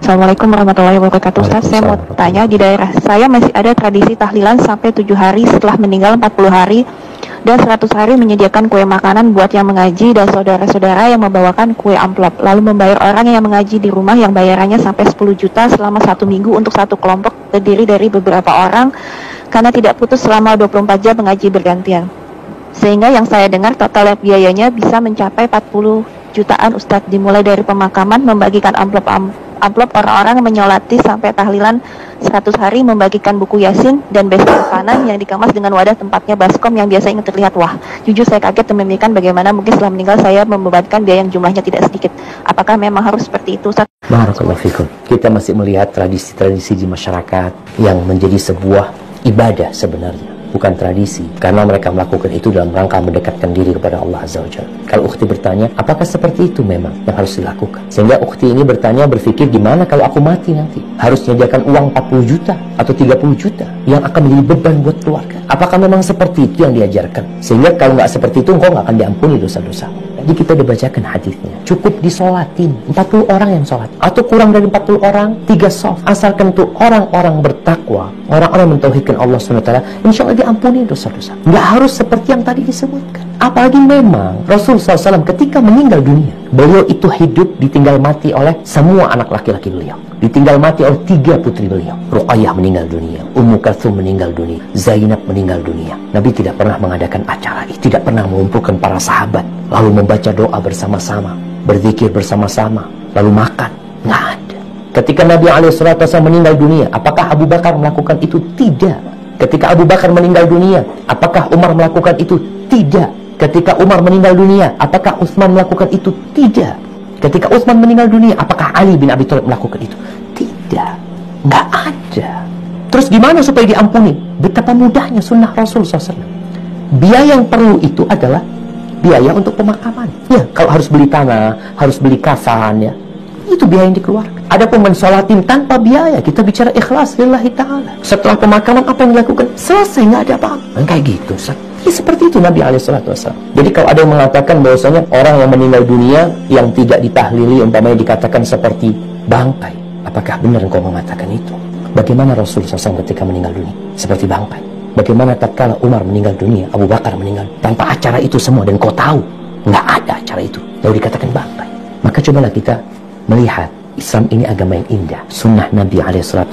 Assalamualaikum warahmatullahi wabarakatuh. Ustaz, saya mau tanya, di daerah saya masih ada tradisi tahlilan sampai 7 hari setelah meninggal 40 hari dan 100 hari menyediakan kue makanan buat yang mengaji dan saudara-saudara yang membawakan kue amplop, lalu membayar orang yang mengaji di rumah yang bayarannya sampai 10 juta selama 1 minggu untuk satu kelompok terdiri dari beberapa orang karena tidak putus selama 24 jam mengaji bergantian. Sehingga yang saya dengar total biayanya bisa mencapai 40 jutaan Ustadz, dimulai dari pemakaman, membagikan amplop orang-orang menyolati sampai tahlilan 100 hari, membagikan buku Yasin dan besek makanan yang dikemas dengan wadah tempatnya baskom yang biasa ingin terlihat. Wah, jujur saya kaget dan memikirkan bagaimana mungkin setelah meninggal saya membebankan biaya yang jumlahnya tidak sedikit. Apakah memang harus seperti itu, Ustaz? Barakallahu fikum. Kita masih melihat tradisi-tradisi di masyarakat yang menjadi sebuah ibadah sebenarnya, bukan tradisi, karena mereka melakukan itu dalam rangka mendekatkan diri kepada Allah Azza wa Jalla. Kalau ukhti bertanya, apakah seperti itu memang yang harus dilakukan? Sehingga ukhti ini bertanya, berpikir, gimana kalau aku mati nanti? Harus menyediakan uang 40 juta atau 30 juta yang akan menjadi beban buat keluarga. Apakah memang seperti itu yang diajarkan? Sehingga kalau nggak seperti itu, engkau nggak akan diampuni dosa-dosa. Jadi kita dibacakan hadisnya, cukup disolatin 40 orang yang sholat, atau kurang dari 40 orang, 3 soft, asalkan itu orang-orang bertakwa, orang-orang mentauhidkan Allah SWT, insya Allah diampuni dosa-dosa. Nggak harus seperti yang tadi disebutkan. Apalagi memang Rasulullah SAW ketika meninggal dunia, beliau itu hidup ditinggal mati oleh semua anak laki-laki beliau, ditinggal mati oleh 3 putri beliau. Ruqayyah meninggal dunia, Ummu Kalthum meninggal dunia, Zainab meninggal dunia. Nabi tidak pernah mengadakan acara ini, tidak pernah mengumpulkan para sahabat lalu membaca doa bersama-sama, berzikir bersama-sama, lalu makan. Nggak ada. Ketika Nabi SAW meninggal dunia, apakah Abu Bakar melakukan itu? Tidak. Ketika Abu Bakar meninggal dunia, apakah Umar melakukan itu? Tidak. Ketika Umar meninggal dunia, apakah Utsman melakukan itu? Tidak. Ketika Utsman meninggal dunia, apakah Ali bin Abi Thalib melakukan itu? Tidak. Nggak ada. Terus gimana supaya diampuni? Betapa mudahnya sunnah Rasul SAW. Biaya yang perlu itu adalah biaya untuk pemakaman. Ya, kalau harus beli tanah, harus beli kafan, ya, itu biaya yang dikeluarkan. Adapun mensolatin tanpa biaya, kita bicara ikhlas lillahi ta'ala. Setelah pemakaman apa yang dilakukan? Selesai, nggak ada apa-apa. Kayak gitu, Ustaz. Ya, seperti itu Nabi SAW. Jadi kalau ada yang mengatakan bahwasanya orang yang meninggal dunia yang tidak ditahlili, umpamanya dikatakan seperti bangkai, apakah benar engkau mengatakan itu? Bagaimana Rasul SAW ketika meninggal dunia? Seperti bangkai. Bagaimana tatkala Umar meninggal dunia, Abu Bakar meninggal, tanpa acara itu semua, dan kau tahu nggak ada acara itu, lalu dikatakan bangkai. Maka cobalah kita melihat Islam ini agama yang indah. Sunnah Nabi SAW